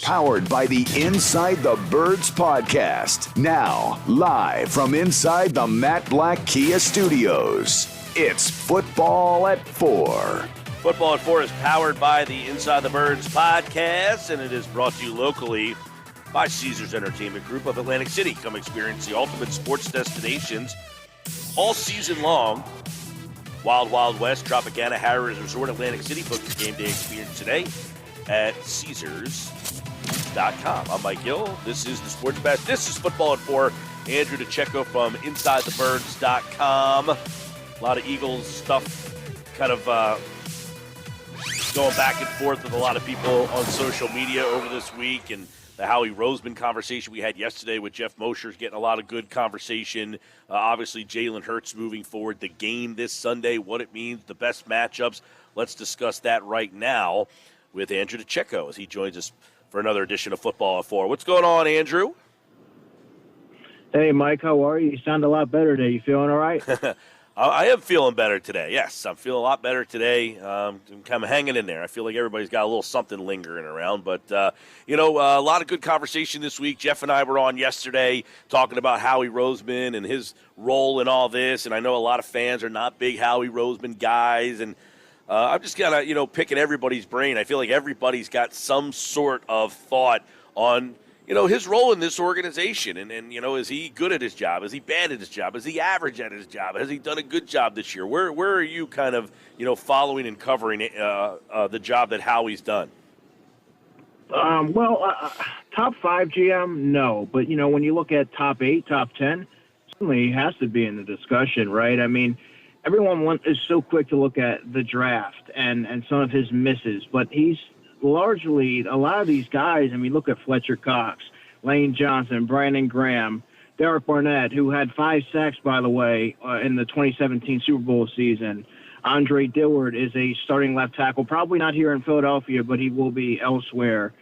Powered by the Inside the Birds podcast. Now, live from inside the Matt Black Kia Studios, it's Football at 4. Football at 4 is powered by the Inside the Birds podcast, and it is brought to you locally by Caesars Entertainment Group of Atlantic City. Come experience the ultimate sports destinations all season long. Wild Wild West, Tropicana, Harrah's Resort, Atlantic City. Book your game day experience today at Caesars.com. I'm Mike Gill. This is the Sports Bash. This is Football at 4. Andrew DiCecco from InsideTheBirds.com. A lot of Eagles stuff kind of going back and forth with a lot of people on social media over this week. And the Howie Roseman conversation we had yesterday with Jeff Mosher's getting a lot of good conversation. Obviously, Jalen Hurts moving forward. The game this Sunday, what it means, the best matchups. Let's discuss that right now with Andrew DiCecco as he joins us for another edition of Football at 4. What's going on, Andrew? Hey, Mike, how are you? You sound a lot better today. You feeling all right? I am feeling better today. Yes, I'm feeling a lot better today. I'm kind of hanging in there. I feel like everybody's got a little something lingering around. But, a lot of good conversation this week. Jeff and I were on yesterday talking about Howie Roseman and his role in all this. And I know a lot of fans are not big Howie Roseman guys. And I'm just kind of, picking everybody's brain. I feel like everybody's got some sort of thought on, his role in this organization. And is he good at his job? Is he bad at his job? Is he average at his job? Has he done a good job this year? Where are you kind of, following and covering the job that Howie's done? Top 5 GM, no. But, when you look at top 8, top 10, certainly he has to be in the discussion, right? I mean, everyone is so quick to look at the draft and some of his misses, but he's largely, a lot of these guys, look at Fletcher Cox, Lane Johnson, Brandon Graham, Derek Barnett, who had 5 sacks, by the way, in the 2017 Super Bowl season. Andre Dillard is a starting left tackle, probably not here in Philadelphia, but he will be elsewhere.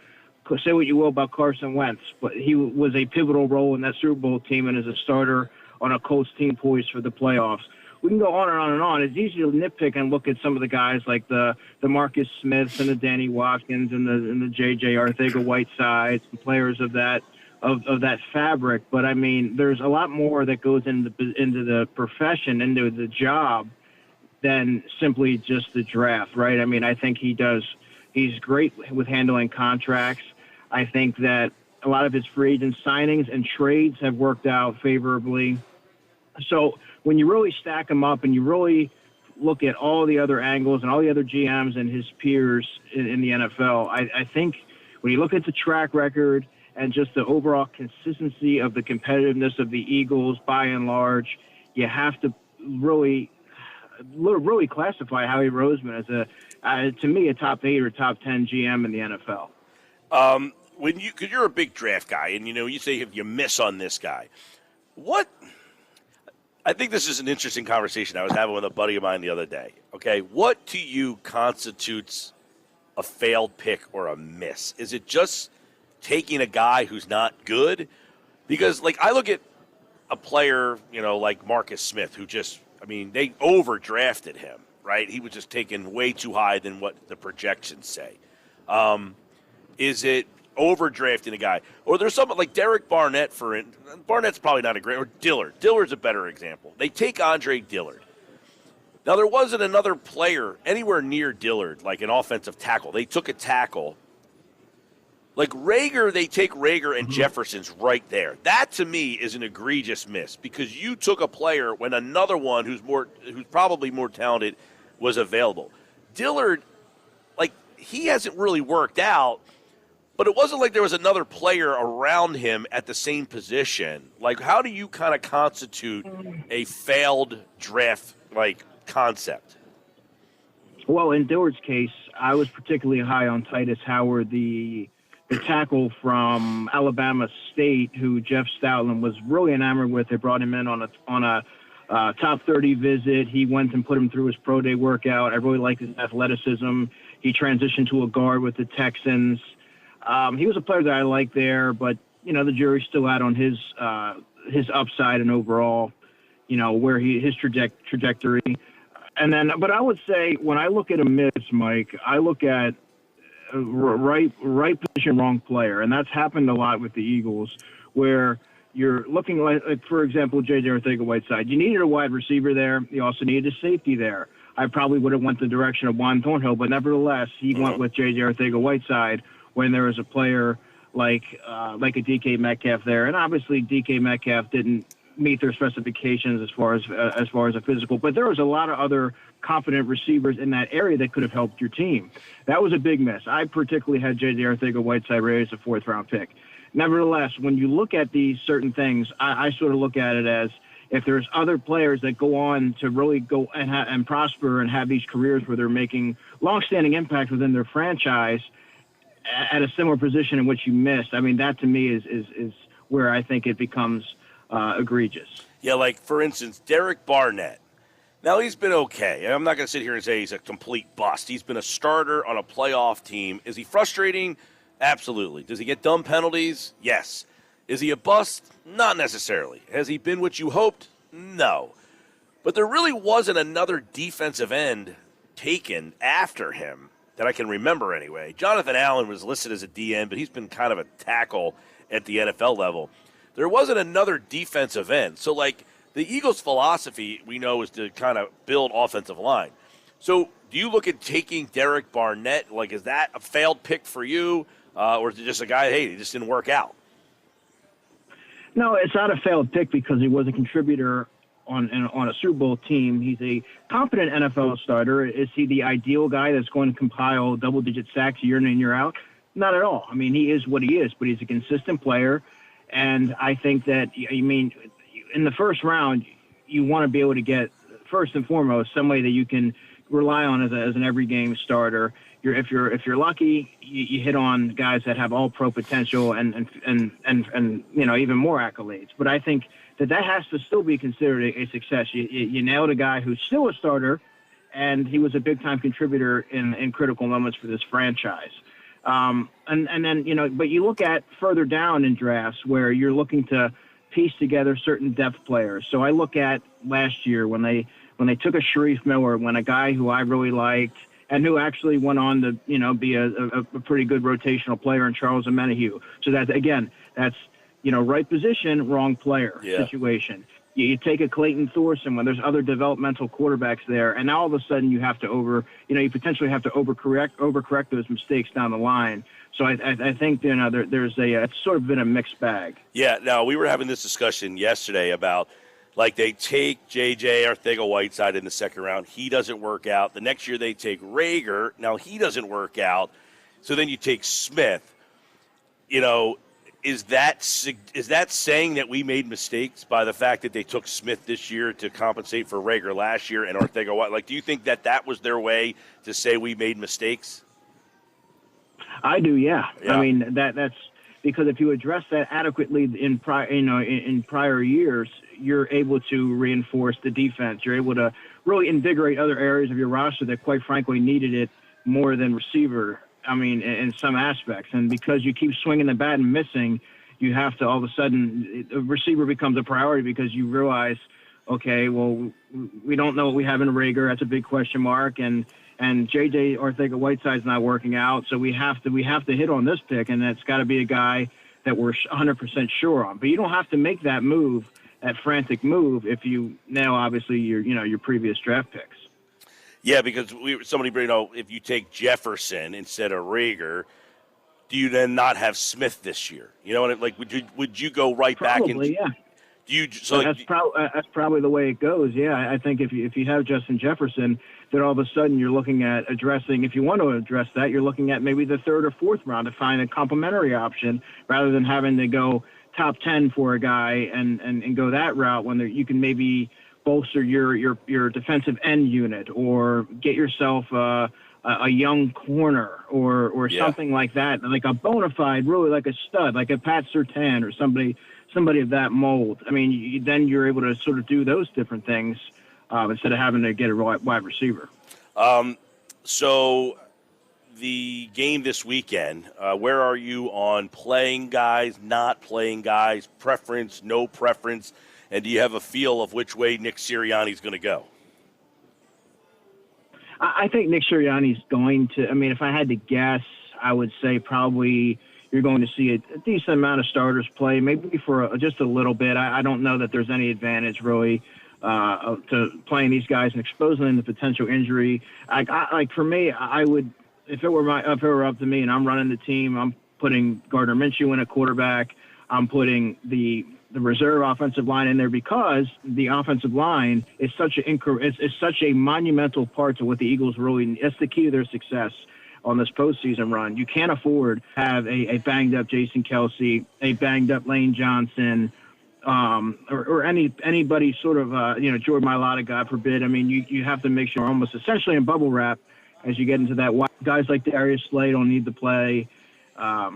Say what you will about Carson Wentz, but he was a pivotal role in that Super Bowl team and is a starter on a Colts team poised for the playoffs. We can go on and on and on. It's easy to nitpick and look at some of the guys like the Marcus Smiths and the Danny Watkins and the J.J. Arcega-Whitesides, and players of that fabric. But, there's a lot more that goes into the profession, into the job, than simply just the draft, right? I think he's great with handling contracts. I think that a lot of his free agent signings and trades have worked out favorably. So when you really stack him up and you really look at all the other angles and all the other GMs and his peers in the NFL, I think when you look at the track record and just the overall consistency of the competitiveness of the Eagles by and large, you have to really classify Howie Roseman as to me, a top 8 or top 10 GM in the NFL. Because you're a big draft guy, and you say if you miss on this guy, what? I think this is an interesting conversation I was having with a buddy of mine the other day. Okay, what to you constitutes a failed pick or a miss? Is it just taking a guy who's not good? Because, I look at a player, like Marcus Smith, who just, they overdrafted him, right? He was just taken way too high than what the projections say. Is it overdrafting a guy? Or there's someone like Derek Barnett, Barnett's probably not a great, or Dillard. Dillard's a better example. They take Andre Dillard. Now, there wasn't another player anywhere near Dillard, like an offensive tackle. They took a tackle. Like Rager, they take Rager and Jefferson's right there. That, to me, is an egregious miss because you took a player when another one who's probably more talented was available. Dillard, he hasn't really worked out, but it wasn't like there was another player around him at the same position. How do you kind of constitute a failed draft, concept? Well, in Dillard's case, I was particularly high on Titus Howard, the tackle from Alabama State, who Jeff Stoutland was really enamored with. They brought him in on a top 30 visit. He went and put him through his pro day workout. I really liked his athleticism. He transitioned to a guard with the Texans. He was a player that I liked there, but, the jury's still out on his upside and overall, where his trajectory. And then, but I would say when I look at a miss, Mike, I look at right position, wrong player, and that's happened a lot with the Eagles, where you're looking like for example, J.J. Arcega-Whiteside. You needed a wide receiver there. You also needed a safety there. I probably would have went the direction of Juan Thornhill, but nevertheless, he went with J.J. Arcega-Whiteside when there was a player like a DK Metcalf there, and obviously DK Metcalf didn't meet their specifications as far as a physical, but there was a lot of other confident receivers in that area that could have helped your team. That was a big miss. I particularly had J.J. Arcega-Whiteside raised a 4th-round pick. Nevertheless, when you look at these certain things, I sort of look at it as if there's other players that go on to really go and prosper and have these careers where they're making long-standing impact within their franchise at a similar position in which you missed. I mean, that to me is where I think it becomes egregious. Yeah, like, for instance, Derek Barnett. Now, he's been okay. I'm not going to sit here and say he's a complete bust. He's been a starter on a playoff team. Is he frustrating? Absolutely. Does he get dumb penalties? Yes. Is he a bust? Not necessarily. Has he been what you hoped? No. But there really wasn't another defensive end taken after him that I can remember anyway. Jonathan Allen was listed as a DN, but he's been kind of a tackle at the NFL level. There wasn't another defensive end. So, like, the Eagles' philosophy, we know, is to kind of build offensive line. So do you look at taking Derek Barnett? Like, is that a failed pick for you? Or is it just a guy, hey, he just didn't work out? No, it's not a failed pick because he was a contributor on a Super Bowl team. He's a competent NFL starter. Is he the ideal guy that's going to compile double-digit sacks year in and year out? Not at all. I mean, he is what he is, but he's a consistent player. And I think that, I mean, in the first round, you want to be able to get, first and foremost, somebody that you can rely on as an every game starter. If you're lucky, you hit on guys that have all pro potential and you know, even more accolades. But I think that has to still be considered a success. You nailed a guy who's still a starter, and he was a big time contributor in critical moments for this franchise. And then, you know, but you look at further down in drafts where you're looking to piece together certain depth players. So I look at last year when they took a Sharif Miller, when a guy who I really liked and who actually went on to, you know, be a pretty good rotational player in Charles Omenihu. So that's, you know, right position, wrong player situation. You take a Clayton Thorson when there's other developmental quarterbacks there, and now all of a sudden you have to you potentially have to overcorrect those mistakes down the line. So I think, you know, it's sort of been a mixed bag. Yeah. Now, we were having this discussion yesterday about, like, they take J.J. Arcega-Whiteside in the second round. He doesn't work out. The next year they take Rager. Now he doesn't work out. So then you take Smith. You know, is that saying that we made mistakes by the fact that they took Smith this year to compensate for Rager last year and Arcega-Whiteside? Like, do you think that was their way to say we made mistakes? I do, yeah. I mean, that's because if you address that adequately in prior years, you're able to reinforce the defense. You're able to really invigorate other areas of your roster that, quite frankly, needed it more than receiver. I mean, in some aspects. And because you keep swinging the bat and missing, you have to all of a sudden, a receiver becomes a priority because you realize, okay, well, we don't know what we have in Rager. That's a big question mark. And J.J. Arcega-Whiteside's not working out. So we have to hit on this pick, and it's got to be a guy that we're 100% sure on. But you don't have to make that move, that frantic move, if you nail, obviously, your previous draft picks. Yeah, because if you take Jefferson instead of Rager, do you then not have Smith this year? You know, like would you go right back and yeah? That's probably the way it goes. Yeah, I think if you have Justin Jefferson, then all of a sudden you're looking at addressing. If you want to address that, you're looking at maybe the third or fourth round to find a complementary option rather than having to go top 10 for a guy and go that route when you can maybe bolster your defensive end unit or get yourself a young corner or something like that, like a bona fide, really like a stud, like a Pat Surtain or somebody of that mold. I mean, then you're able to sort of do those different things instead of having to get a wide receiver. So the game this weekend, where are you on playing guys, not playing guys, preference, no preference? And do you have a feel of which way Nick Sirianni's going to go? I think Nick Sirianni's going to. I mean, if I had to guess, I would say probably you're going to see a decent amount of starters play, maybe for just a little bit. I don't know that there's any advantage really to playing these guys and exposing them to potential injury. Like for me, I would, if it were up to me and I'm running the team, I'm putting Gardner Minshew in a quarterback. I'm putting the reserve offensive line in there because the offensive line is such a monumental part to what the Eagles really. It's the key to their success on this postseason run. You can't afford to have a banged up Jason Kelsey, a banged up Lane Johnson, or anybody sort of Jordan Mailata, God forbid. I mean, you have to make sure almost essentially in bubble wrap as you get into that. Guys like Darius Slay don't need to play. I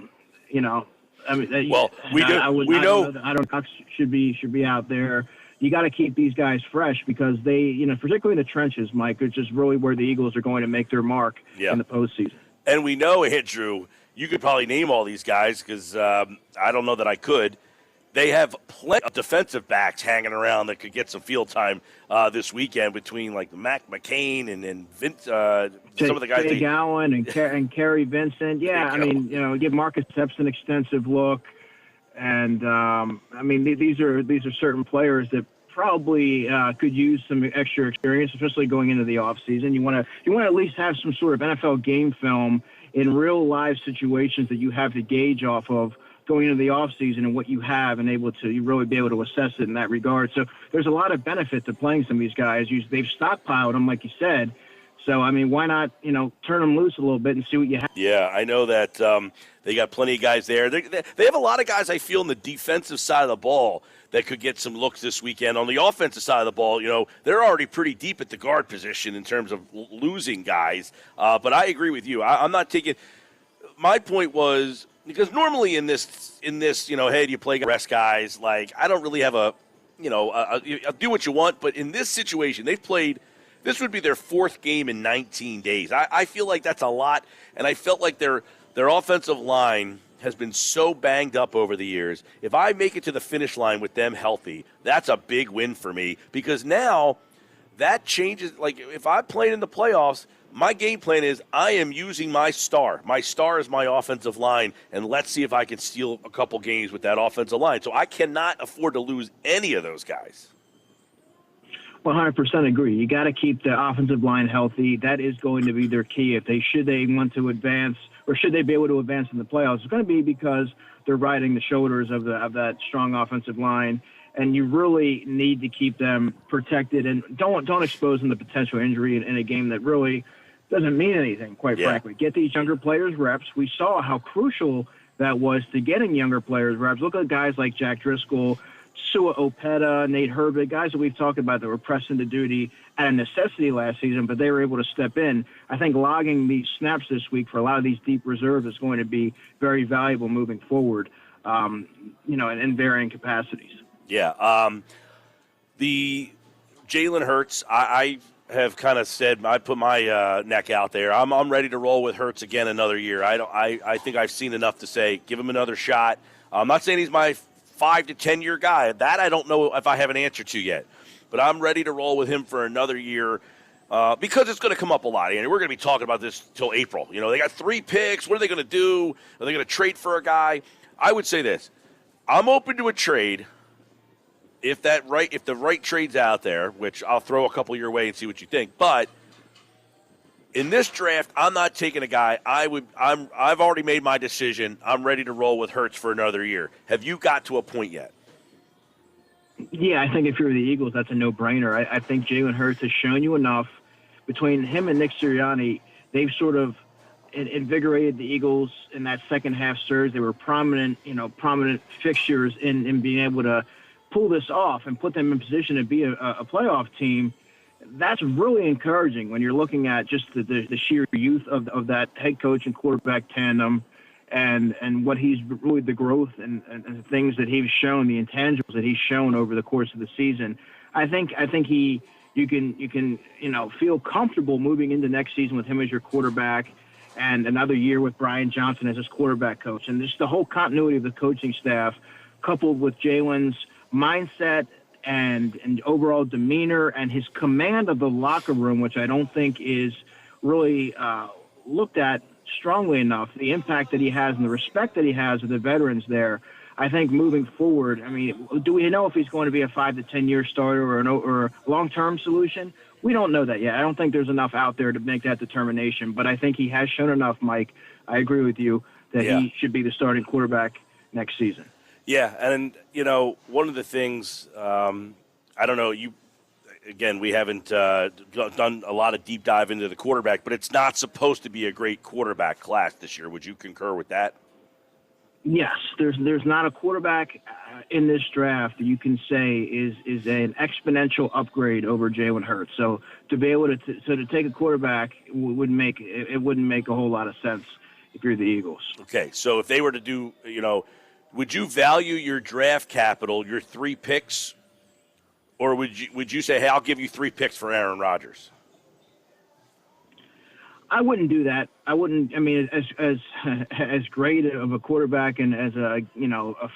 mean, well, we know Cox should be out there. You got to keep these guys fresh because they, particularly in the trenches, Mike, which is really where the Eagles are going to make their mark in the postseason. And we know, Andrew, you could probably name all these guys because I don't know that I could. They have plenty of defensive backs hanging around that could get some field time this weekend between like Mac McCain and Vince, some of the guys. Jay Gowan and Kerry Vincent. Yeah, I mean, give Marcus Epps an extensive look. And, I mean, these are certain players that probably could use some extra experience, especially going into the offseason. You want to at least have some sort of NFL game film in real live situations that you have to gauge off of going into the offseason and what you have and able to really be able to assess it in that regard. So there's a lot of benefit to playing some of these guys. They've stockpiled them, like you said. So, I mean, why not, turn them loose a little bit and see what you have? Yeah, I know that they got plenty of guys there. They have a lot of guys, I feel, on the defensive side of the ball that could get some looks this weekend. On the offensive side of the ball, they're already pretty deep at the guard position in terms of losing guys. But I agree with you. I'm not taking – my point was – because normally in this, hey, do you play rest guys? Like, I don't really have do what you want. But in this situation, they've played – this would be their fourth game in 19 days. I feel like that's a lot, and I felt like their offensive line has been so banged up over the years. If I make it to the finish line with them healthy, that's a big win for me because now that changes. Like, if I played in the playoffs, my game plan is I am using my star. My star is my offensive line, and let's see if I can steal a couple games with that offensive line. So I cannot afford to lose any of those guys. 100% agree. You got to keep the offensive line healthy. That is going to be their key. If should they want to advance, or should they be able to advance in the playoffs, it's going to be because they're riding the shoulders of that strong offensive line, and you really need to keep them protected and don't expose them to potential injury in a game that really doesn't mean anything. Quite frankly, get these younger players reps. We saw how crucial that was to getting younger players reps. Look at guys like Jack Driscoll, Sua Opeta, Nate Herbig, guys that we've talked about that were pressed into duty at a necessity last season, but they were able to step in. I think logging these snaps this week for a lot of these deep reserves is going to be very valuable moving forward, in varying capacities. Yeah. The Jalen Hurts, I have kind of said, I put my neck out there. I'm ready to roll with Hurts again another year. I think I've seen enough to say give him another shot. I'm not saying he's my 5 to 10 year guy. That I don't know if I have an answer to yet. But I'm ready to roll with him for another year because it's going to come up a lot. And we're going to be talking about this till April. They got 3 picks. What are they going to do? Are they going to trade for a guy? I would say this. I'm open to a trade if the right trade's out there, which I'll throw a couple your way and see what you think. But in this draft, I'm not taking a guy. I've already made my decision. I'm ready to roll with Hurts for another year. Have you got to a point yet? Yeah, I think if you're the Eagles, that's a no-brainer. I think Jalen Hurts has shown you enough. Between him and Nick Sirianni, they've sort of invigorated the Eagles in that second half surge. They were prominent fixtures in being able to pull this off and put them in position to be a playoff team. That's really encouraging when you're looking at just the sheer youth of that head coach and quarterback tandem and what he's really the growth and the things that he's shown, the intangibles that he's shown over the course of the season. I think you can feel comfortable moving into next season with him as your quarterback and another year with Brian Johnson as his quarterback coach. And just the whole continuity of the coaching staff coupled with Jalen's mindset and overall demeanor and his command of the locker room, which I don't think is really looked at strongly enough the impact that he has and the respect that he has with the veterans there. I think moving forward, I mean, do we know if he's going to be a 5 to 10 year starter or a long-term solution? We don't know that yet. I don't think there's enough out there to make that determination, but I think he has shown enough, Mike. I agree with you that he should be the starting quarterback next season. Yeah, and, one of the things, I don't know, we haven't done a lot of deep dive into the quarterback, but it's not supposed to be a great quarterback class this year. Would you concur with that? Yes, there's not a quarterback in this draft that you can say is an exponential upgrade over Jalen Hurts. So to be able to take a quarterback wouldn't make a whole lot of sense if you're the Eagles. Okay, so if they were to do, would you value your draft capital, your 3 picks, or would you say, hey, I'll give you 3 picks for Aaron Rodgers? I wouldn't do that. I wouldn't. I mean, as great of a quarterback and as a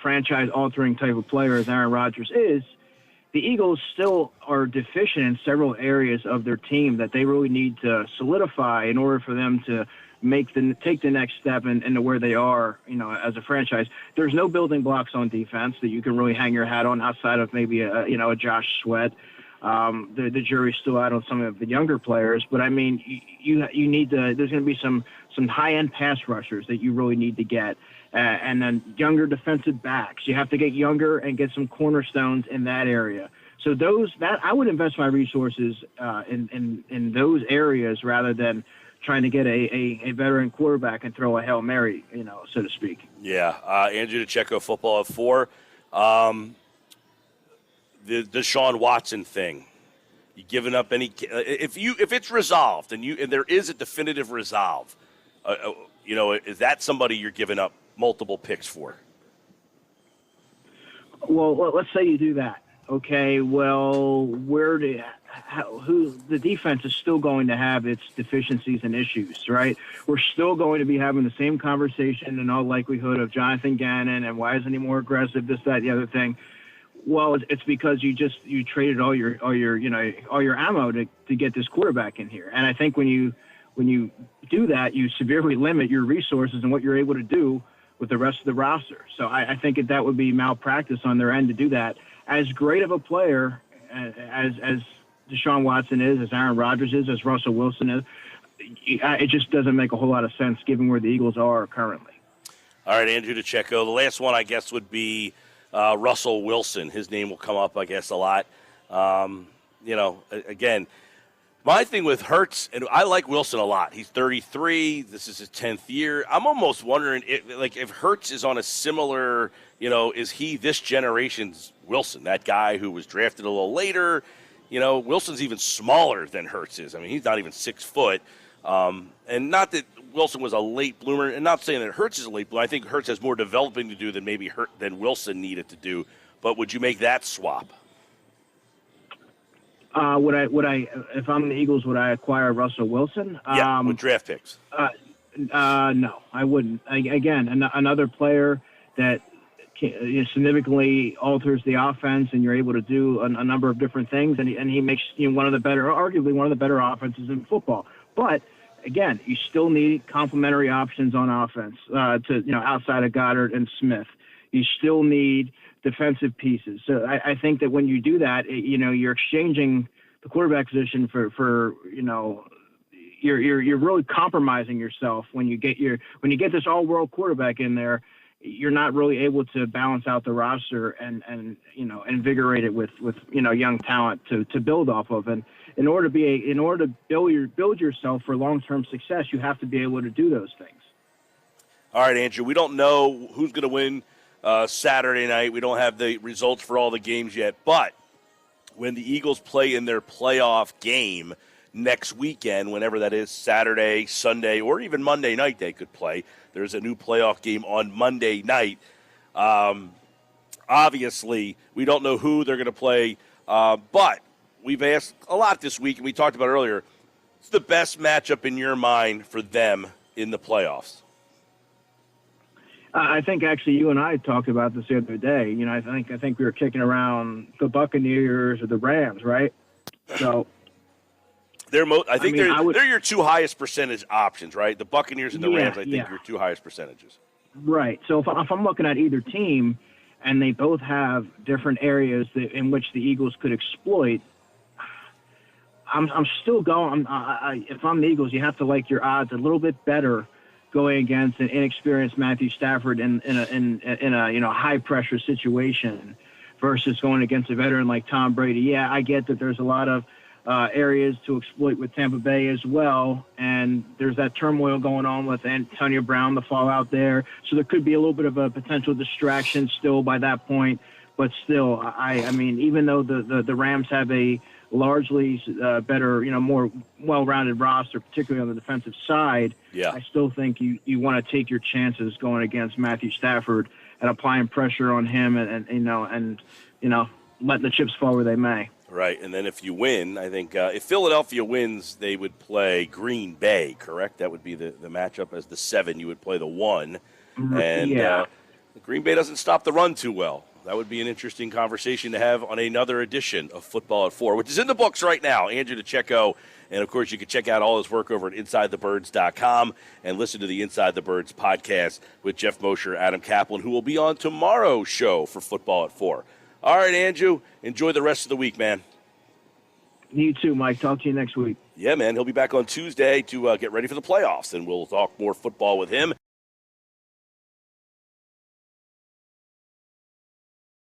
franchise-altering type of player as Aaron Rodgers is, the Eagles still are deficient in several areas of their team that they really need to solidify in order for them to take the next step into where they are, as a franchise. There's no building blocks on defense that you can really hang your hat on outside of maybe a Josh Sweat. The jury's still out on some of the younger players, but I mean, you need to. There's going to be some high-end pass rushers that you really need to get, and then younger defensive backs. You have to get younger and get some cornerstones in that area. So that I would invest my resources in those areas rather than trying to get a veteran quarterback and throw a Hail Mary, so to speak. Yeah, Andrew DiCecco, Football at 4. The Deshaun Watson thing. You giving up any? If it's resolved and there is a definitive resolve, is that somebody you're giving up multiple picks for? Well, let's say you do that. Okay. Well, the defense is still going to have its deficiencies and issues, right? We're still going to be having the same conversation in all likelihood of Jonathan Gannon and why isn't he more aggressive? This, that, the other thing. Well, it's because you traded all your ammo to get this quarterback in here. And I think when you do that, you severely limit your resources and what you're able to do with the rest of the roster. So I think that would be malpractice on their end to do that. As great of a player as Deshaun Watson is, as Aaron Rodgers is, as Russell Wilson is, it just doesn't make a whole lot of sense given where the Eagles are currently. All right, Andrew DiCecco. The last one, I guess, would be Russell Wilson. His name will come up, I guess, a lot. Again, my thing with Hurts, and I like Wilson a lot. He's 33. This is his 10th year. I'm almost wondering if Hurts is on a similar, is he this generation's Wilson, that guy who was drafted a little later? Wilson's even smaller than Hurts is. I mean, he's not even 6 foot. And not that Wilson was a late bloomer, and not saying that Hurts is a late bloomer. I think Hurts has more developing to do than Wilson needed to do. But would you make that swap? Would I, if I'm the Eagles, would I acquire Russell Wilson? Yeah, with draft picks. No, I wouldn't. Another player that significantly alters the offense, and you're able to do a number of different things, and he makes arguably one of the better offenses in football. But again, you still need complementary options on offense outside of Goddard and Smith. You still need defensive pieces. So I think that when you do that, you're exchanging the quarterback position for you're really compromising yourself when you get this all-world quarterback in there. You're not really able to balance out the roster and invigorate it with young talent to build off of. And in order to build yourself for long-term success, you have to be able to do those things. All right, Andrew. We don't know who's going to win Saturday night. We don't have the results for all the games yet. But when the Eagles play in their playoff game next weekend, whenever that is, Saturday, Sunday, or even Monday night they could play. There's a new playoff game on Monday night. Obviously, we don't know who they're going to play, but we've asked a lot this week, and we talked about earlier, it's the best matchup in your mind for them in the playoffs. I think actually you and I talked about this the other day. I think we were kicking around the Buccaneers or the Rams, right? So I think they're your two highest percentage options, right? The Buccaneers and the Rams, I think, your two highest percentages. Right. So if I'm looking at either team, and they both have different areas in which the Eagles could exploit, I'm still going. If I'm the Eagles, you have to like your odds a little bit better going against an inexperienced Matthew Stafford in a high pressure situation versus going against a veteran like Tom Brady. Yeah, I get that there's a lot of areas to exploit with Tampa Bay as well, and there's that turmoil going on with Antonio Brown, the fallout there. So there could be a little bit of a potential distraction still by that point. But still, I mean, even though the Rams have a largely better, more well-rounded roster, particularly on the defensive side, I still think you want to take your chances going against Matthew Stafford and applying pressure on him and letting the chips fall where they may. Right, and then if you win, I think if Philadelphia wins, they would play Green Bay, correct? That would be the matchup as the 7. You would play the 1. And Green Bay doesn't stop the run too well. That would be an interesting conversation to have on another edition of Football at 4, which is in the books right now. Andrew DiCecco, and, of course, you can check out all his work over at InsideTheBirds.com and listen to the Inside the Birds podcast with Jeff Mosher, Adam Kaplan, who will be on tomorrow's show for Football at 4. All right, Andrew, enjoy the rest of the week, man. You too, Mike. Talk to you next week. Yeah, man. He'll be back on Tuesday to get ready for the playoffs, and we'll talk more football with him